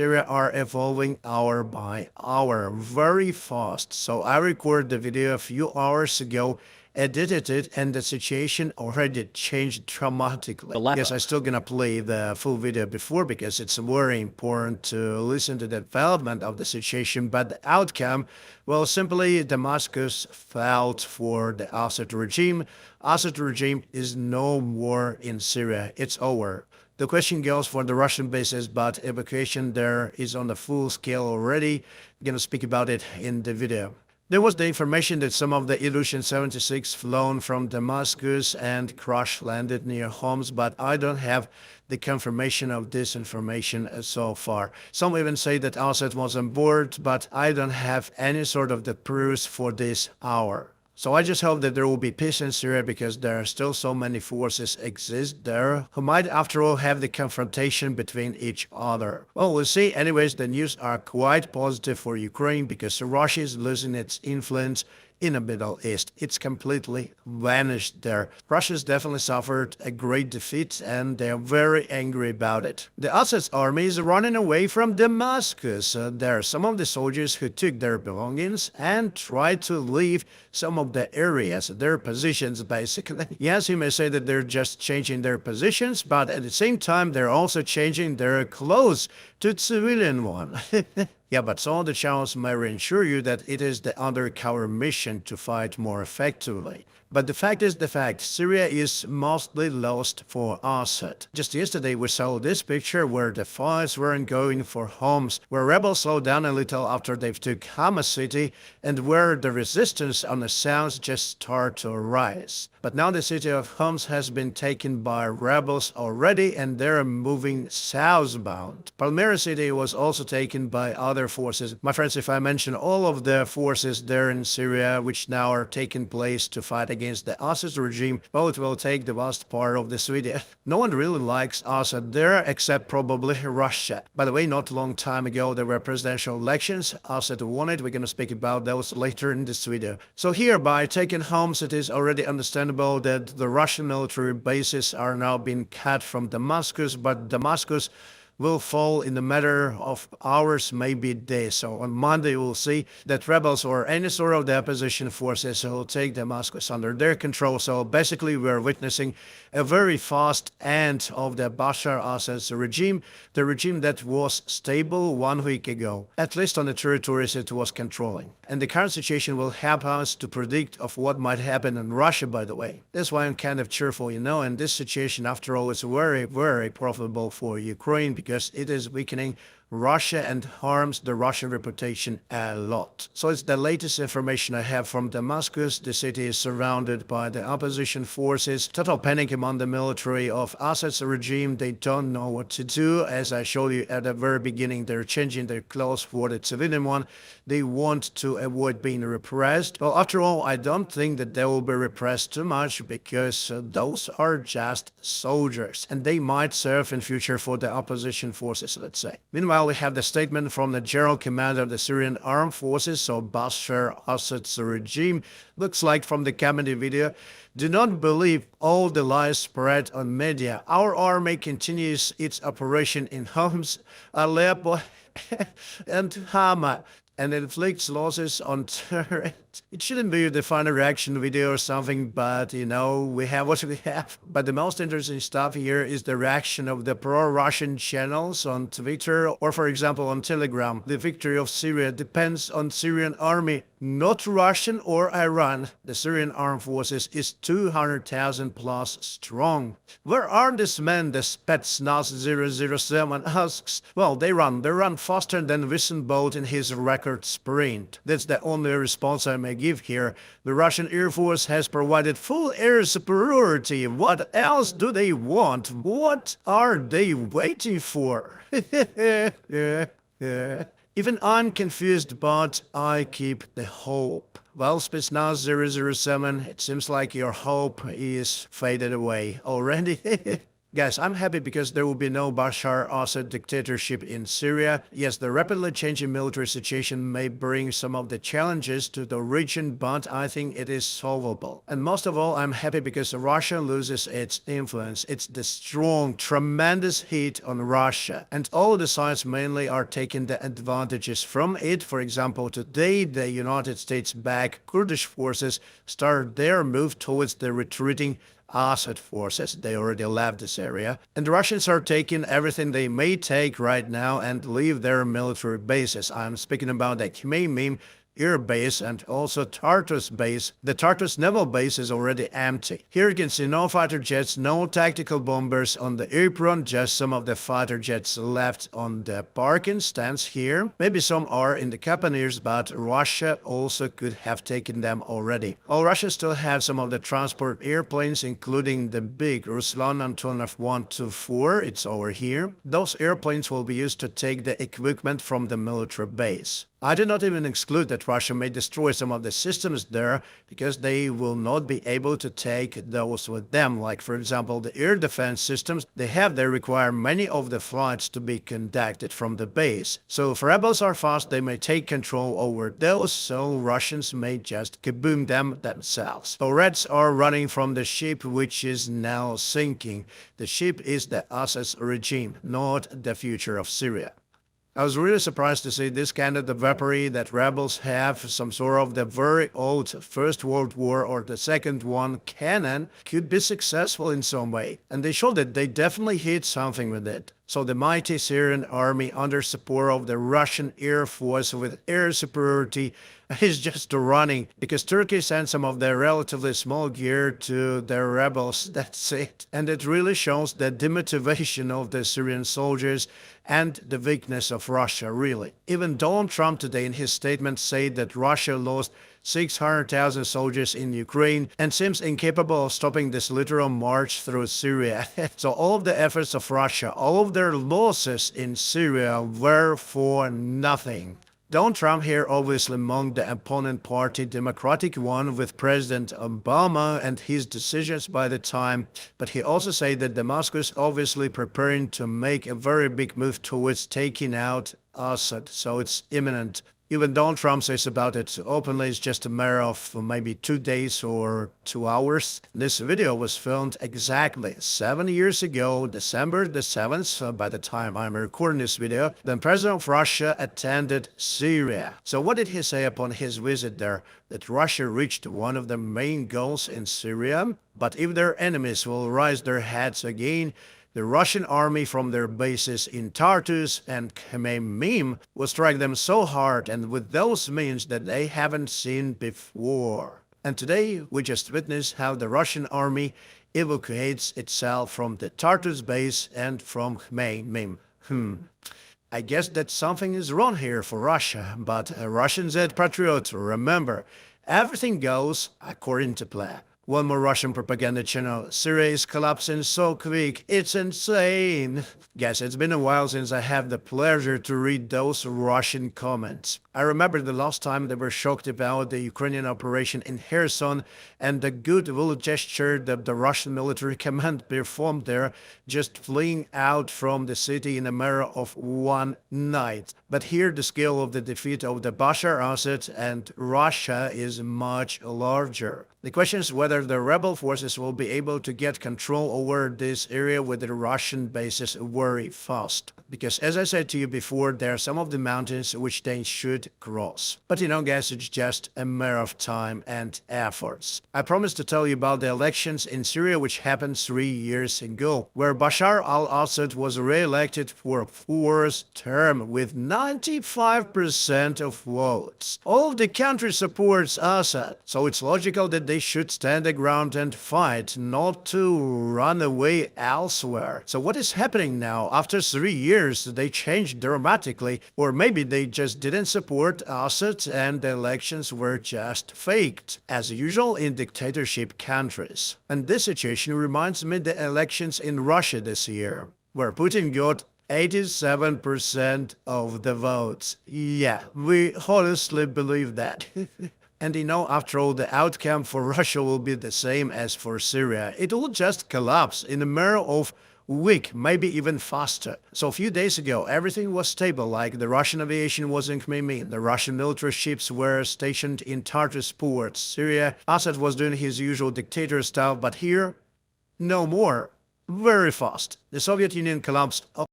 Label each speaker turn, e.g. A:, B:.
A: Syria are evolving hour by hour, very fast. So I recorded the video a few hours ago, edited it, and the situation already changed dramatically. Yes, I'm still gonna play the full video before because it's very important to listen to the development of the situation. But the outcome, well, simply Damascus fell for the Assad regime. Assad regime is no more in Syria. It's over. The question goes for the Russian bases, but evacuation there is on the full scale already. I'm going to speak about it in the video. There was the information that some of the Ilyushin-76 flown from Damascus and crash landed near Homs, but I don't have the confirmation of this information so far. Some even say that Assad was on board, but I don't have any sort of the proofs for this hour. So I just hope that there will be peace in Syria because there are still so many forces exist there who might after all have the confrontation between each other. Well, we'll see. Anyways, the news are quite positive for Ukraine because Russia is losing its influence in the Middle East. It's completely vanished there. Russia's definitely suffered a great defeat and they are very angry about it. The Assad's army is running away from Damascus. There are some of the soldiers who took their belongings and tried to leave some of the areas, their positions basically. Yes, you may say that they're just changing their positions, but at the same time they're also changing their clothes to civilian one. Yeah, but some of the channels may reassure you that it is the undercover mission to fight more effectively. But the fact is the fact, Syria is mostly lost for Assad. Just yesterday we saw this picture where the fires weren't going for Homs, where rebels slowed down a little after they took Hamas city, and where the resistance on the south just started to rise. But now the city of Homs has been taken by rebels already and they're moving southbound. Palmyra city was also taken by other forces. My friends, if I mention all of the forces there in Syria which now are taking place to fight against the Assad regime, well, it will take the vast part of the Sweden. No one really likes Assad there except probably Russia. By the way, not a long time ago there were presidential elections. Assad won it. We're going to speak about those later in this video. So here, by taking Homs, it is already understandable that the Russian military bases are now being cut from Damascus, but Damascus will fall in a matter of hours, maybe days. So on Monday, we'll see that rebels or any sort of the opposition forces will take Damascus under their control. So basically, we're witnessing a very fast end of the Bashar Assad's regime, the regime that was stable 1 week ago, at least on the territories it was controlling. And the current situation will help us to predict of what might happen in Russia, by the way. That's why I'm kind of cheerful, and this situation, after all, is very, very profitable for Ukraine because it is weakening Russia and harms the Russian reputation a lot. So it's the latest information I have from Damascus. The city is surrounded by the opposition forces. Total panic among the military of Assad's regime. They don't know what to do. As I showed you at the very beginning, they're changing their clothes for the civilian one. They want to avoid being repressed. Well, after all, I don't think that they will be repressed too much because those are just soldiers and they might serve in future for the opposition forces, let's say. Meanwhile, we have the statement from the general commander of the Syrian armed forces, so Bashar Assad's regime. Looks like from the comedy video, do not believe all the lies spread on media. Our army continues its operation in Homs, Aleppo, and Hama, and inflicts losses on terrorists. It shouldn't be the final reaction video or something, but we have what we have. But the most interesting stuff here is the reaction of the pro-Russian channels on Twitter or, for example, on Telegram. The victory of Syria depends on Syrian army, not Russian or Iran. The Syrian armed forces is 200,000 plus strong. Where are these men? The Spetsnaz 007 asks. Well, they run faster than Usain Bolt in his record sprint. That's the only response I may give here. The Russian Air Force has provided full air superiority. What else do they want? What are they waiting for? Even I'm confused, but I keep the hope. Well, Spetsnaz 007, it seems like your hope is faded away already. Guys, I'm happy because there will be no Bashar Assad dictatorship in Syria. Yes, the rapidly changing military situation may bring some of the challenges to the region, but I think it is solvable. And most of all, I'm happy because Russia loses its influence. It's the strong, tremendous heat on Russia. And all the sides mainly are taking the advantages from it. For example, today the United States-backed Kurdish forces start their move towards the retreating Assad forces. They already left this area. And the Russians are taking everything they may take right now and leave their military bases. I'm speaking about the Khmeimim air base and also Tartus base. The Tartus naval base is already empty. Here you can see no fighter jets, no tactical bombers on the apron, just some of the fighter jets left on the parking stands here. Maybe some are in the Capaneers, but Russia also could have taken them already. While Russia still has some of the transport airplanes, including the big Ruslan Antonov 124, it's over here. Those airplanes will be used to take the equipment from the military base. I do not even exclude that Russia may destroy some of the systems there because they will not be able to take those with them. Like, for example, the air defense systems they require many of the flights to be conducted from the base. So if rebels are fast, they may take control over those, so Russians may just kaboom them themselves. So Reds are running from the ship which is now sinking. The ship is the Assad's regime, not the future of Syria. I was really surprised to see this kind of the weaponry that rebels have, some sort of the very old First World War or the Second one cannon, could be successful in some way. And they showed that they definitely hit something with it. So the mighty Syrian army under support of the Russian Air Force with air superiority is just running because Turkey sent some of their relatively small gear to their rebels. That's it. And it really shows the demotivation of the Syrian soldiers and the weakness of Russia, really. Even Donald Trump today in his statement said that Russia lost 600,000 soldiers in Ukraine and seems incapable of stopping this literal march through Syria. So all of the efforts of Russia, all of their losses in Syria were for nothing. Donald Trump here obviously among the opponent party, Democratic one, with President Obama and his decisions by the time, but he also said that Damascus obviously preparing to make a very big move towards taking out Assad, so it's imminent. Even Donald Trump says about it openly, it's just a matter of maybe 2 days or 2 hours. This video was filmed exactly 7 years ago, December the 7th, by the time I'm recording this video. Then President of Russia attended Syria. So what did he say upon his visit there? That Russia reached one of the main goals in Syria, but if their enemies will raise their heads again, the Russian army from their bases in Tartus and Khmeimim will strike them so hard and with those means that they haven't seen before. And today we just witnessed how the Russian army evacuates itself from the Tartus base and from Khmeimim. I guess that something is wrong here for Russia, but Russians and patriots, remember, everything goes according to plan. One more Russian propaganda channel. Syria is collapsing so quick, it's insane. Guys, it's been a while since I have the pleasure to read those Russian comments. I remember the last time they were shocked about the Ukrainian operation in Kherson and the goodwill gesture that the Russian military command performed there, just fleeing out from the city in a matter of one night. But here the scale of the defeat of the Bashar Assad and Russia is much larger. The question is whether the rebel forces will be able to get control over this area with the Russian bases very fast. Because as I said to you before, there are some of the mountains which they should cross. But you know guys, it's just a matter of time and efforts. I promised to tell you about the elections in Syria which happened 3 years ago, where Bashar al-Assad was re-elected for a fourth term with 95% of votes. All of the country supports Assad, so it's logical that they should stand their ground and fight, not to run away elsewhere. So what is happening now? After 3 years, they changed dramatically, or maybe they just didn't support Assad and the elections were just faked, as usual in dictatorship countries. And this situation reminds me of the elections in Russia this year, where Putin got 87% of the votes. Yeah, we honestly believe that. And you know, after all, the outcome for Russia will be the same as for Syria. It will just collapse in a matter of week, maybe even faster. So a few days ago, everything was stable, like the Russian aviation was in Crimea, the Russian military ships were stationed in Tartus ports, Syria, Assad was doing his usual dictator stuff, but here, no more. Very fast. The Soviet Union collapsed.